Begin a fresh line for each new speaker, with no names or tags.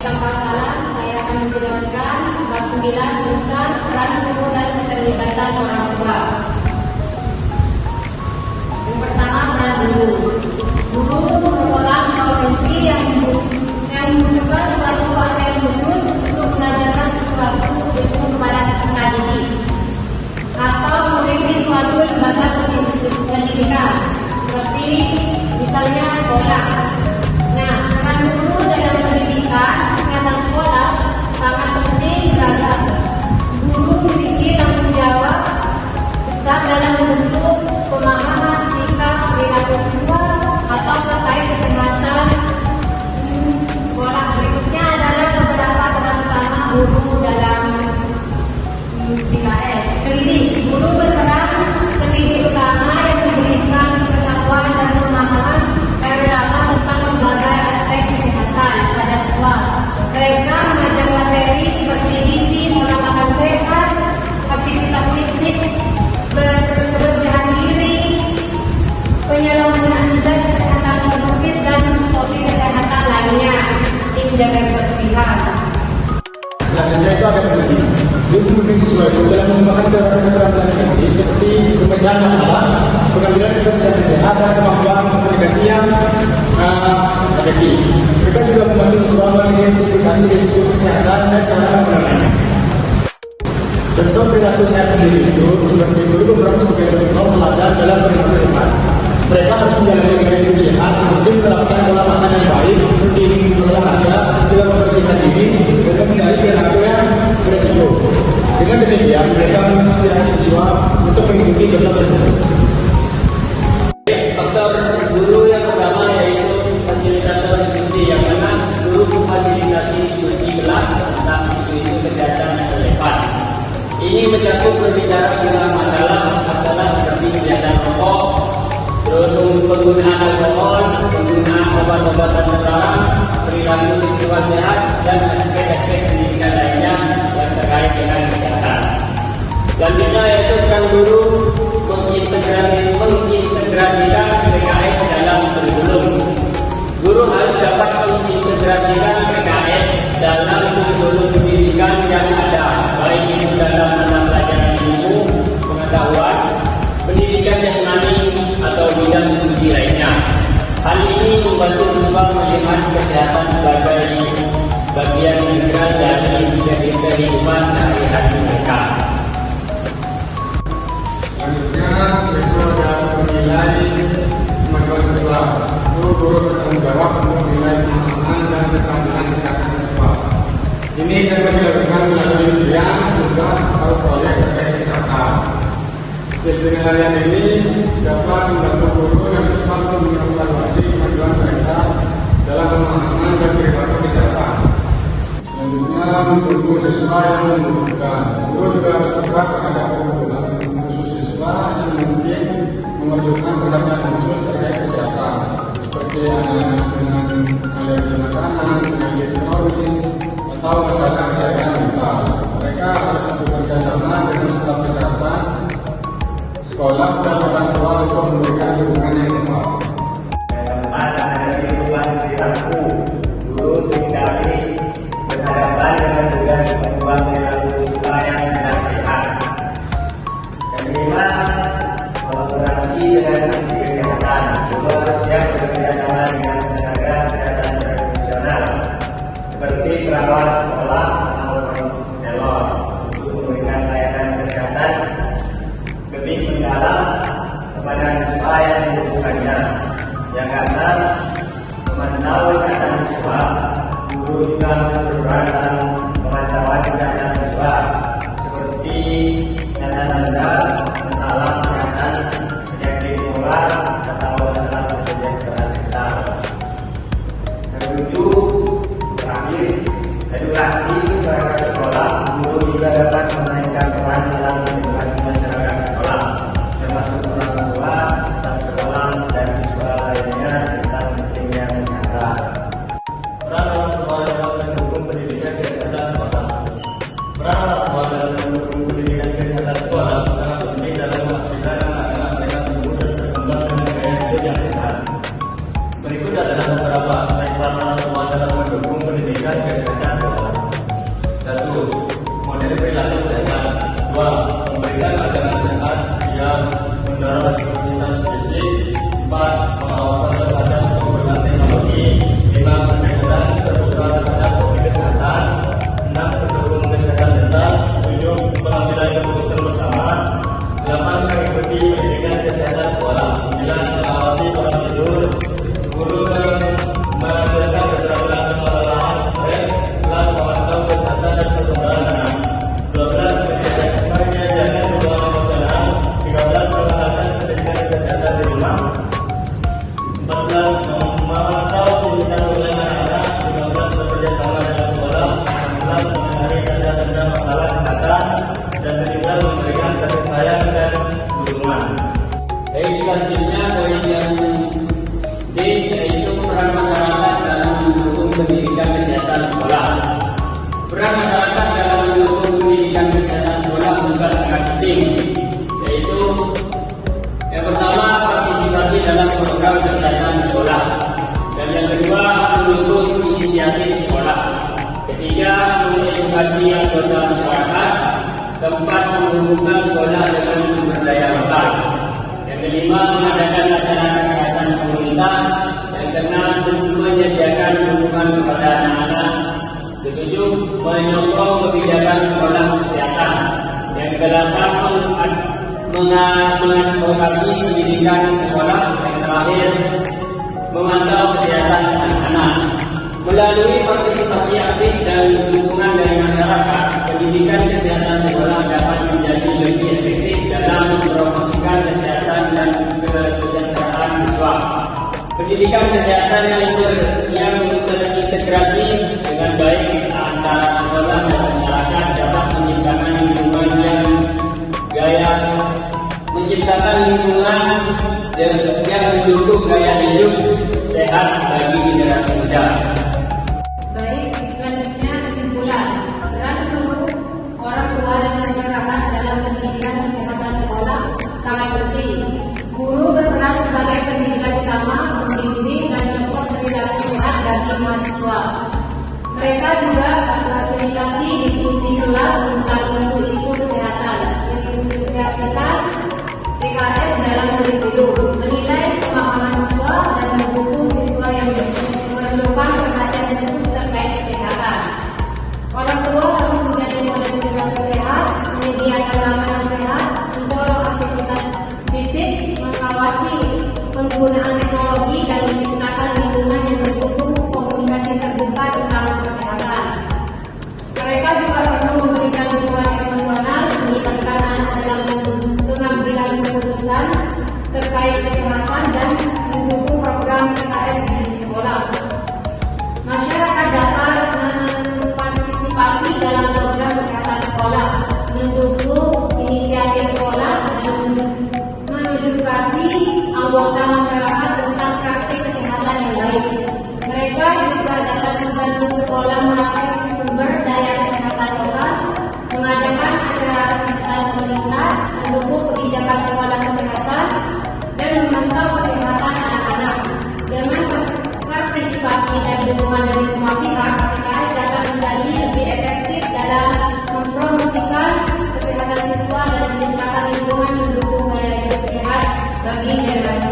Tanpa salah, saya akan menjelaskan bab 9 tentang peran guru dan keterlibatan orang tua. Yang pertama, peran guru. Guru merupakan profesi yang membutuhkan suatu keahlian khusus untuk mengajarkan sesuatu ilmu kepada peserta didik atau memiliki suatu lembaga pendidikan, seperti misalnya sekolah. Nah, peran guru dalam pendidikan kesehatan sekolah sangat penting beragam. Guru memiliki tanggung jawab besar dalam membentuk pemahaman sikap perilaku siswa atau terkait kesehatan sekolah. Berikutnya adalah beberapa peran utama guru dalam PKS. Pendidik. Guru berperan pendidik utama yang memberikan pengetahuan dan pemahaman pertama tentang berbagai aspek kesehatan pada siswa. Mereka mengajar materi seperti gizi, pola makan sehat, aktivitas fisik, kebersihan diri, penyalahgunaan zat kesehatan produktif dan topik kesehatan lainnya, menjaga kebersihan.
Selanjutnya itu ada pendidik. Guru membimbing siswa itu dalam mengembangkan keterampilan ini seperti pemecahan masalah, pengambilan keputusan sehat dan kemampuan komunikasi yang efektif. Mereka juga membantu siswa mengidentifikasi risiko kesehatan dan cara penanganannya. Contoh perilakunya sendiri itu seperti guru berperan sebagai contoh teladan dalam perilaku hemat. Mereka harus menjalani gaya hidup sehat seperti menerapkan pola makan yang baik, rutin berolahraga, juga membersihkan diri, dan menghindari perilaku yang beresiko. Dengan demikian, mereka menginspirasi siswa untuk mengikuti contoh tersebut.
Faktor guru yang pertama yaitu fasilitator diskusi, yang mana guru memfasilitasi diskusi kelas tentang isu-isu kesehatan yang relevan. Ini mencakup berbicara tentang masalah seperti kebiasaan rokok, penggunaan alkohol, penggunaan obat-obatan terlarang, perilaku seksual sehat, dan aspek-aspek pendidikan lainnya yang terkait dengan kesehatan. Selanjutnya yaitu peran guru mengintegrasikan PKS dalam kurikulum. Guru harus dapat mengintegrasikan PKS dalam kurikulum pendidikan yang ada, baik itu dalam mata pelajaran ilmu, pengetahuan, pendidikan jasmani, atau bidang studi lainnya. Hal ini membantu siswa melihat kesehatan sebagai bagian integral dari kehidupan sehari-hari mereka.
Selanjutnya yaitu ada menilai kemajuan siswa. Guru bertanggung jawab untuk menilai kemampuan dan keterampilan kesehatan siswa. Ini dapat dilakukan melalui ujian, tugas, atau proyek terkait kesehatan. Hasil penilaian ini dapat membantu guru dan siswa untuk mengevaluasi kemajuan mereka dalam pemahaman dan perilaku kesehatan. Selanjutnya, mendukung siswa yang membutuhkan. Guru juga harus bergerak terhadap kebutuhan khusus siswa yang mungkin memerlukan perhatian khusus terkait kesehatan, seperti anak dengan alergi makanan, penyakit kronis, atau masalah kesehatan mental. Mereka harus bekerja sama dengan staf kesehatan, sekolah, dan orang tua untuk memberikan dukungan yang tepat.
Keempat, ada kehidupan perilaku. Guru seringkali berhadapan dengan tugas mengubah perilaku siswa yang tidak sehat. Kelima, kolaborasi dengan ahli kesehatan. Guru harus siap bekerja sama dengan tenaga kesehatan profesional seperti perawat sekolah atau konselor untuk memberikan layanan kesehatan lebih mendalam kepada siswa yang membutuhkannya. Yang keenam, memantau kesehatan siswa. Guru juga harus berperan dalam pemantauan kesehatan siswa seperti tanda-tanda masalah kesehatan, penyakit menular, atau masalah penyakit mental. Ketujuh, terakhir, edukasi masyarakat sekolah. Guru juga dapat memainkan peran dalam edukasi masyarakat sekolah, termasuk orang tua, staf sekolah, dan siswa lainnya tentang pentingnya kesehatan. Peran
Peran masyarakat dalam mendukung pendidikan kesehatan sekolah juga sangat penting, yaitu yang pertama partisipasi dalam program kesehatan sekolah, dan yang kedua mendukung inisiatif sekolah, ketiga mengedukasi anggota masyarakat, keempat menghubungkan sekolah dengan sumber daya lokal, yang kelima mengadakan acara kesehatan komunitas, yang keenam menyediakan dukungan kepada anak-anak, ketujuh menyokong kebijakan sekolah kesehatan, yang kedelapan mengadvokasi pendidikan sekolah, yang terakhir memantau kesehatan anak-anak. Melalui partisipasi aktif dan dukungan dari masyarakat, pendidikan kesehatan sekolah dapat menjadi lebih efektif dalam mempromosikan kesehatan dan kesejahteraan siswa. Pendidikan kesehatan yang terintegrasi dengan baik antara sekolah dan masyarakat dapat menciptakan lingkungan yang mendukung gaya hidup sehat bagi generasi muda.
Baik, selanjutnya kesimpulan. Peran guru, orang tua dan masyarakat dalam pendidikan kesehatan sekolah sangat penting. Guru berperan sebagai pendidikan utama, membimbing dan support perilaku sehat bagi mahasiswa. Mereka juga memfasilitasi diskusi kelas tentang isu-isu kesehatan, mengintegrasikan PKS dalam kurikulum, menilai pemahaman siswa dan mendukung siswa yang memerlukan perhatian khusus terkait kesehatan. Orang tua harus menjadi model perilaku sehat, menyediakan makanan sehat, mendorong aktivitas fisik, mengawasi penggunaan teknologi dan menciptakan lingkungan yang mendukung komunikasi terbuka tentang kesehatan. Mereka juga perlu memberikan dukungan emosional, melibatkan anak dalam pengambilan keputusan terkait kesehatan dan mendukung program PKS di sekolah. Masyarakat dapat berpartisipasi dalam program kesehatan sekolah, mendukung inisiatif sekolah dan mengedukasi anggota masyarakat tentang praktik kesehatan yang baik. Mereka juga dapat membantu sekolah mengakses sumber daya kesehatan lokal, mengadakan acara kesehatan komunitas, mendukung kebijakan sekolah kesehatan, dan memantau kesehatan anak-anak. Dengan partisipasi dan dukungan dari semua pihak, PKS dapat menjadi lebih efektif dalam mempromosikan kesehatan siswa dan menciptakan lingkungan mendukung gaya hidup sehat bagi generasi